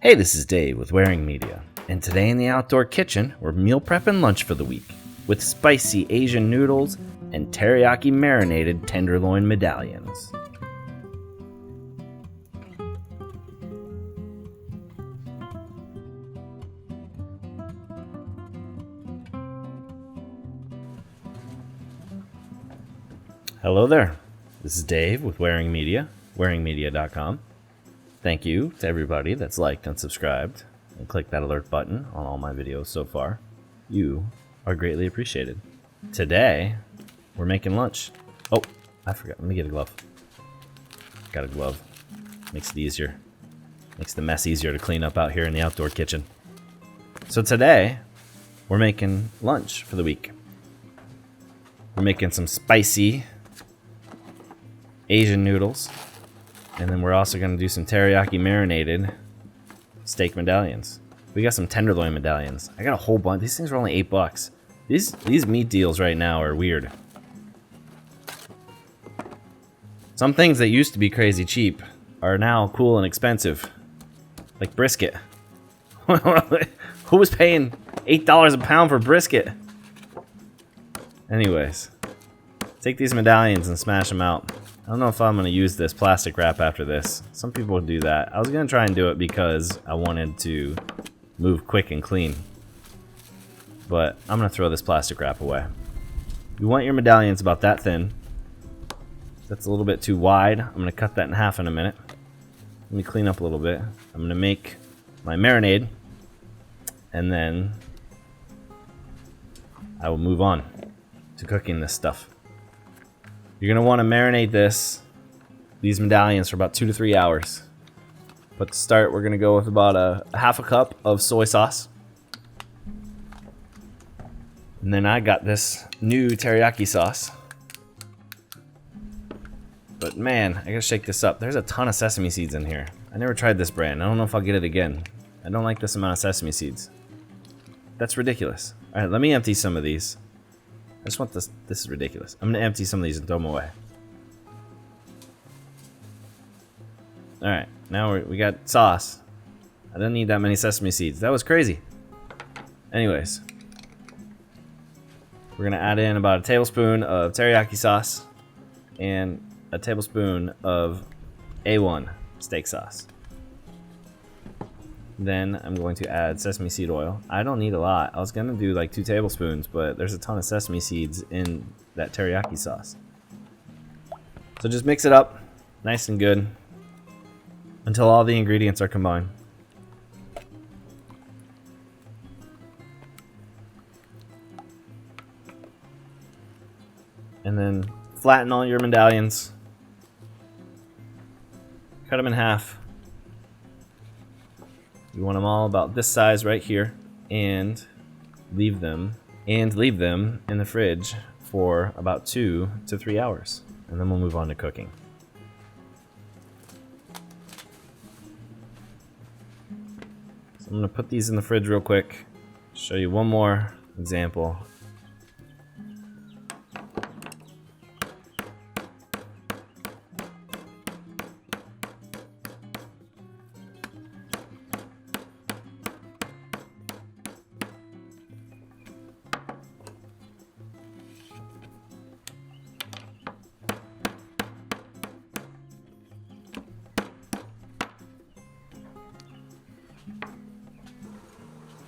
Hey, this is Dave with Wearing Media, and today in the outdoor kitchen, we're meal prepping lunch for the week with spicy Asian noodles and teriyaki marinated tenderloin medallions. Hello there, this is Dave with Wearing Media, wearingmedia.com. Thank you to everybody that's liked and subscribed and clicked that alert button on all my videos so far. You are greatly appreciated. Today, we're making lunch. Oh, I forgot. Let me get a glove. Got a glove. Makes it easier. Makes the mess easier to clean up out here in the outdoor kitchen. So today, we're making lunch for the week. We're making some spicy Asian noodles. And then we're also going to do some teriyaki marinated steak medallions. We got some tenderloin medallions. I got a whole bunch. These things are only $8. These meat deals right now are weird. Some things that used to be crazy cheap are now cool and expensive. Like brisket. Who was paying $8 a pound for brisket? Anyways, take these medallions and smash them out. I don't know if I'm going to use this plastic wrap after this. Some people do that. I was going to try and do it because I wanted to move quick and clean. But I'm going to throw this plastic wrap away. You want your medallions about that thin. That's a little bit too wide. I'm going to cut that in half in a minute. Let me clean up a little bit. I'm going to make my marinade. And then I will move on to cooking this stuff. You're going to want to marinate these medallions for about 2 to 3 hours. But to start, we're going to go with about a half a cup of soy sauce. And then I got this new teriyaki sauce. But man, I gotta shake this up. There's a ton of sesame seeds in here. I never tried this brand. I don't know if I'll get it again. I don't like this amount of sesame seeds. That's ridiculous. All right, let me empty some of these. I just want this. This is ridiculous. I'm gonna empty some of these and throw them away. All right, now we got sauce. I didn't need that many sesame seeds. That was crazy. Anyways, we're gonna add in about a tablespoon of teriyaki sauce and a tablespoon of A1 steak sauce. Then I'm going to add sesame seed oil. I don't need a lot. I was gonna do like 2 tablespoons, but there's a ton of sesame seeds in that teriyaki sauce. So just mix it up nice and good until all the ingredients are combined. And then flatten all your medallions. Cut them in half. You want them all about this size right here, and leave them in the fridge for about 2 to 3 hours, and then we'll move on to cooking. So I'm gonna put these in the fridge real quick. Show you one more example.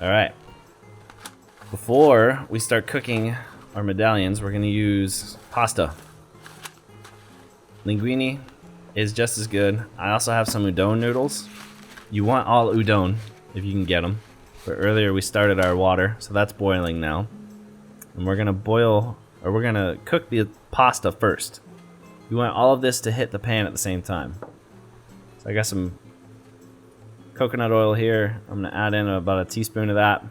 Alright, before we start cooking our medallions, we're going to use pasta. Linguine is just as good. I also have some udon noodles. You want all udon if you can get them. But earlier we started our water, so that's boiling now. And we're going to cook the pasta first. You want all of this to hit the pan at the same time. So I got some coconut oil here. I'm going to add in about a teaspoon of that.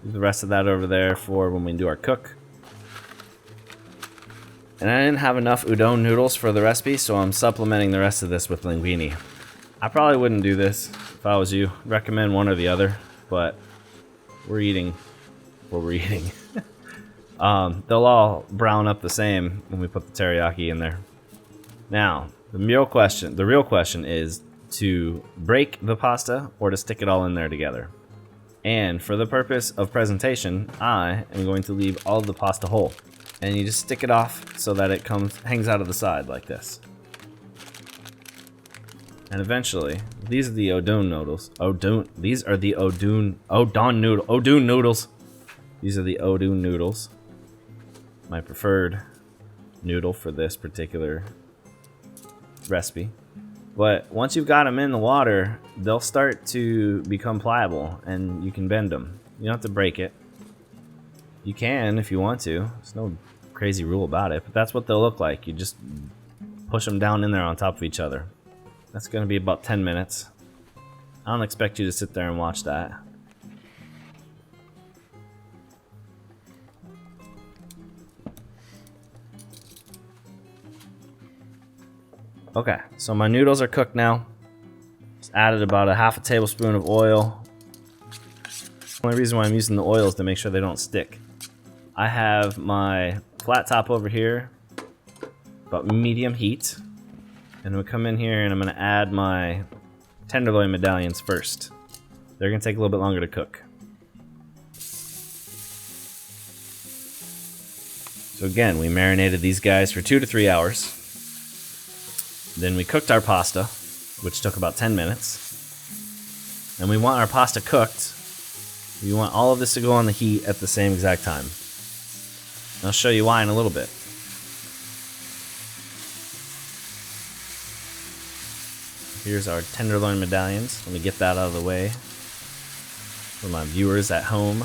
Leave the rest of that over there for when we do our cook. And I didn't have enough udon noodles for the recipe, so I'm supplementing the rest of this with linguine. I probably wouldn't do this if I was you. Recommend one or the other, but we're eating what we're eating. They'll all brown up the same when we put the teriyaki in there. Now, the real question is to break the pasta or to stick it all in there together. And for the purpose of presentation, I am going to leave all of the pasta whole. And you just stick it off so that it hangs out of the side like this. And eventually, these are the Odun noodles. These are the Odun noodles. These are the Odun noodles. My preferred noodle for this particular recipe. But once you've got them in the water, they'll start to become pliable and you can bend them. You don't have to break it. You can if you want to. There's no crazy rule about it, but that's what they'll look like. You just push them down in there on top of each other. That's going to be about 10 minutes. I don't expect you to sit there and watch that. Okay, so my noodles are cooked now. Just added about a half a tablespoon of oil. The only reason why I'm using the oil is to make sure they don't stick. I have my flat top over here, about medium heat. And we'll come in here and I'm going to add my tenderloin medallions first. They're going to take a little bit longer to cook. So again, we marinated these guys for 2 to 3 hours. Then we cooked our pasta, which took about 10 minutes. And we want our pasta cooked. We want all of this to go on the heat at the same exact time. And I'll show you why in a little bit. Here's our tenderloin medallions. Let me get that out of the way for my viewers at home.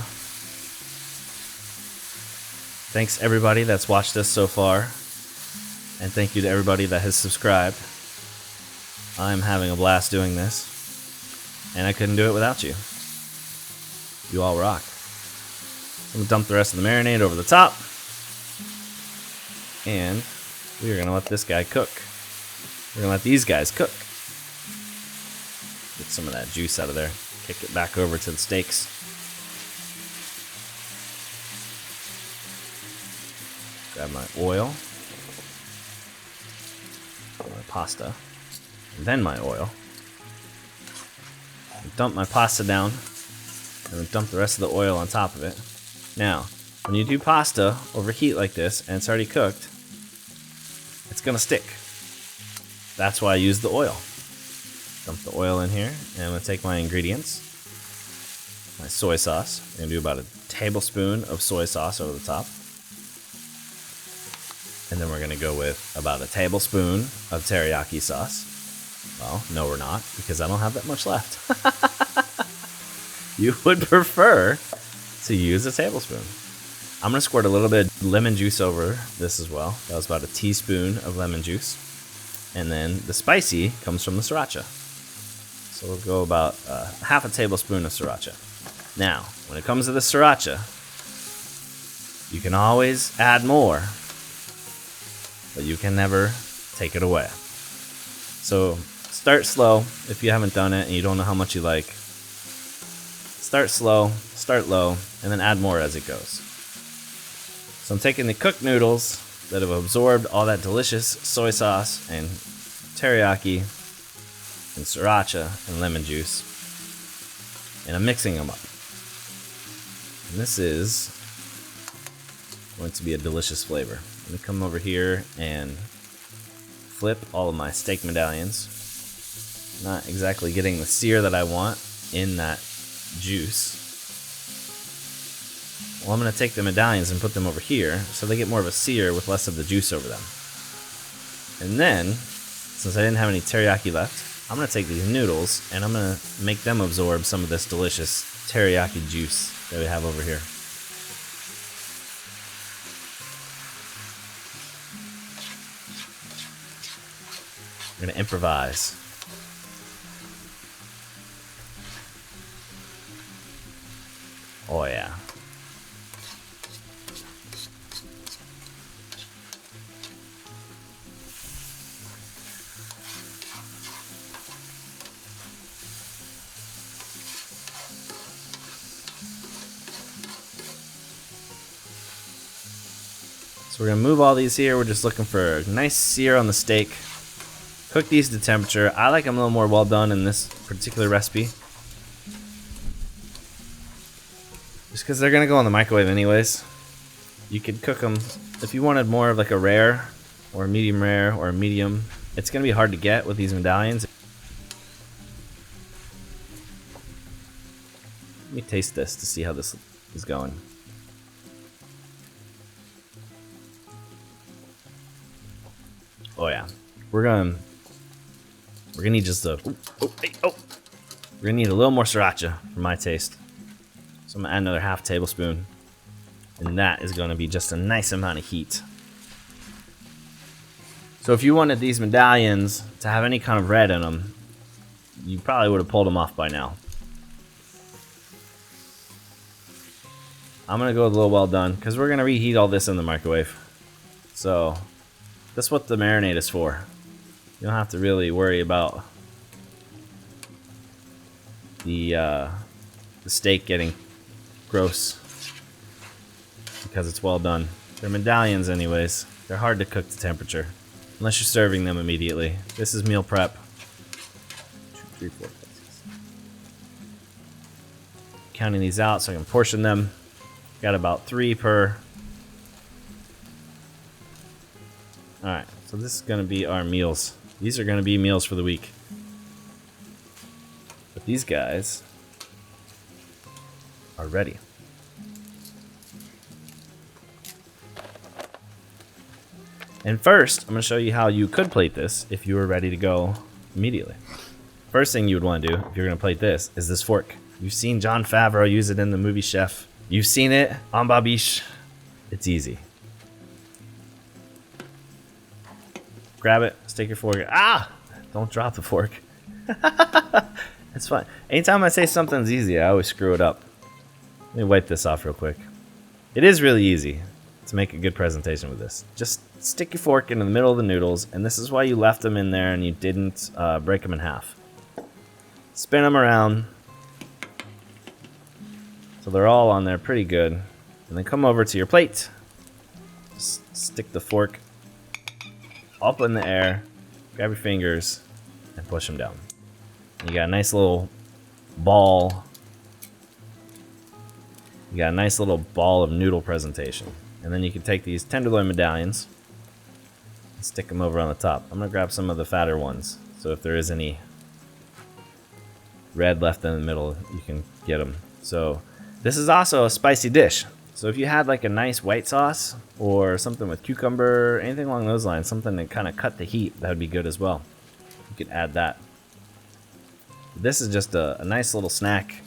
Thanks everybody that's watched us so far. And thank you to everybody that has subscribed. I'm having a blast doing this. And I couldn't do it without you. You all rock. I'm going to dump the rest of the marinade over the top. And we are going to let this guy cook. We're going to let these guys cook. Get some of that juice out of there. Kick it back over to the steaks. Grab my oil. My pasta. And then my oil. Dump my pasta down. And then dump the rest of the oil on top of it. Now, when you do pasta over heat like this and it's already cooked, it's gonna stick. That's why I use the oil. Dump the oil in here, and I'm gonna take my ingredients. My soy sauce. I'm gonna do about a tablespoon of soy sauce over the top. And then we're gonna go with about a tablespoon of teriyaki sauce. Well, no we're not, because I don't have that much left. You would prefer to use a tablespoon. I'm gonna squirt a little bit of lemon juice over this as well. That was about a teaspoon of lemon juice. And then the spicy comes from the sriracha. So we'll go about half a tablespoon of sriracha. Now, when it comes to the sriracha, you can always add more, but you can never take it away. So start slow if you haven't done it and you don't know how much you like. Start slow, start low, and then add more as it goes. So I'm taking the cooked noodles that have absorbed all that delicious soy sauce and teriyaki and sriracha and lemon juice, and I'm mixing them up. And this is going to be a delicious flavor. Let me come over here and flip all of my steak medallions. Not exactly getting the sear that I want in that juice. Well, I'm going to take the medallions and put them over here so they get more of a sear with less of the juice over them. And then, since I didn't have any teriyaki left, I'm going to take these noodles and I'm going to make them absorb some of this delicious teriyaki juice that we have over here. We're going to improvise. Oh yeah. So we're going to move all these here. We're just looking for a nice sear on the steak. Cook these to temperature. I like them a little more well done in this particular recipe. Just because they're going to go in the microwave anyways. You could cook them if you wanted more of like a rare or a medium rare or a medium. It's going to be hard to get with these medallions. Let me taste this to see how this is going. Oh yeah, we're gonna need just a we're gonna need a little more sriracha for my taste. So I'm gonna add another half tablespoon, and that is gonna be just a nice amount of heat. So if you wanted these medallions to have any kind of red in them, you probably would have pulled them off by now. I'm gonna go with a little well done because we're gonna reheat all this in the microwave. So that's what the marinade is for. You don't have to really worry about the steak getting gross because it's well done. They're medallions anyways. They're hard to cook to temperature unless you're serving them immediately. This is meal prep. 2, 3, 4, 5, 6. Counting these out so I can portion them. Got about 3 per. Alright, so this is going to be our meals. These are going to be meals for the week. But these guys are ready. And first, I'm going to show you how you could plate this if you were ready to go immediately. First thing you would want to do if you're going to plate this is this fork. You've seen Jon Favreau use it in the movie Chef. You've seen it on Babish. It's easy. Grab it, stick your fork. Ah! Don't drop the fork. It's fine. Anytime I say something's easy, I always screw it up. Let me wipe this off real quick. It is really easy to make a good presentation with this. Just stick your fork into the middle of the noodles, and this is why you left them in there and you didn't break them in half. Spin them around so they're all on there pretty good. And then come over to your plate. Just stick the fork up in the air, grab your fingers, and push them down. You got a nice little ball. You got a nice little ball of noodle presentation. And then you can take these tenderloin medallions and stick them over on the top. I'm gonna grab some of the fatter ones, so if there is any red left in the middle, you can get them. So this is also a spicy dish. So if you had like a nice white sauce or something with cucumber, anything along those lines, something to kind of cut the heat, that would be good as well. You could add that. This is just a nice little snack,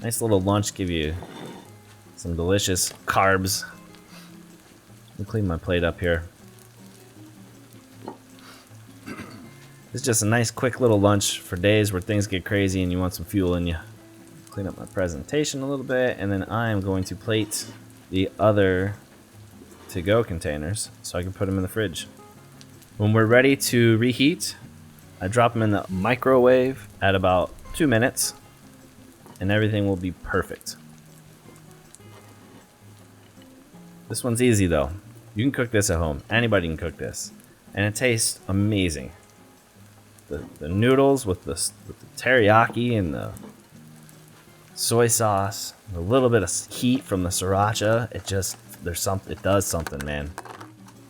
nice little lunch, give you some delicious carbs. Let me clean my plate up here. It's just a nice quick little lunch for days where things get crazy and you want some fuel in you. Clean up my presentation a little bit, and then I am going to plate the other to-go containers so I can put them in the fridge. When we're ready to reheat, I drop them in the microwave at about 2 minutes, and everything will be perfect. This one's easy though. You can cook this at home. Anybody can cook this, and it tastes amazing. The noodles with the teriyaki and the soy sauce, a little bit of heat from the sriracha. It does something, man.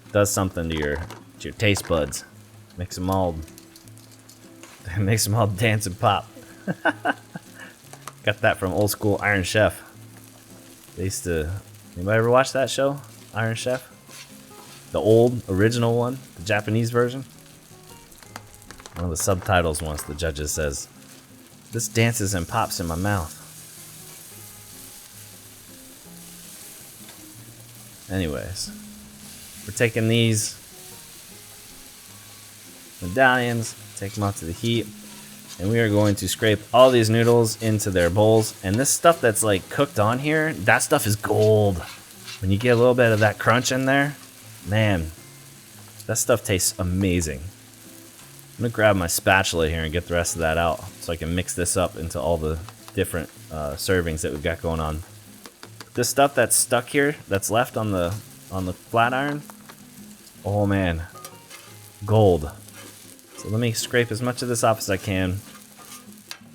It does something to your taste buds. Makes them all dance and pop. Got that from old school Iron Chef. They used to. Anybody ever watch that show, Iron Chef? The old original one, the Japanese version. One of the subtitles once the judges says, "This dances and pops in my mouth." Anyways, we're taking these medallions, take them out to the heat, and we are going to scrape all these noodles into their bowls. And this stuff that's like cooked on here, that stuff is gold. When you get a little bit of that crunch in there, man, that stuff tastes amazing. I'm gonna grab my spatula here and get the rest of that out so I can mix this up into all the different servings that we've got going on. This stuff that's stuck here, that's left on the flat iron, oh man, gold. So let me scrape as much of this off as I can.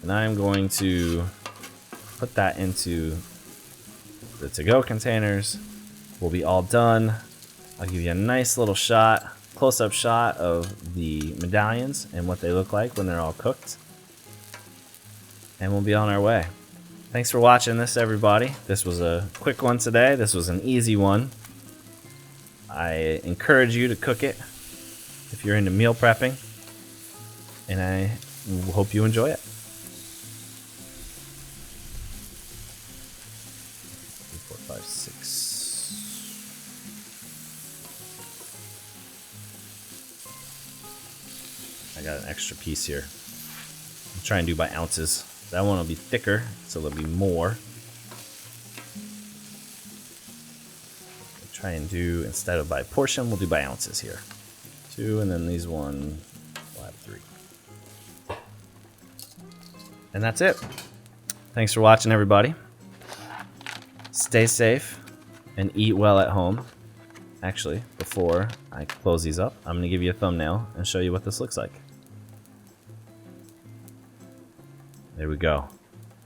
And I'm going to put that into the to-go containers. We'll be all done. I'll give you a nice little shot, close-up shot of the medallions and what they look like when they're all cooked. And we'll be on our way. Thanks for watching this, everybody. This was a quick one today. This was an easy one. I encourage you to cook it if you're into meal prepping. And I hope you enjoy it. 3, 4, 5, 6. I got an extra piece here. I'll try and do by ounces. That one will be thicker, so there'll be more. I'll try and do, instead of by portion, we'll do by ounces here. 2, and then these one, we'll have 3. And that's it. Thanks for watching, everybody. Stay safe and eat well at home. Actually, before I close these up, I'm going to give you a thumbnail and show you what this looks like. There we go.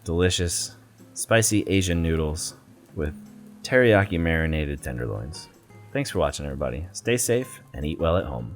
Delicious, spicy Asian noodles with teriyaki marinated tenderloins. Thanks for watching, everybody. Stay safe and eat well at home.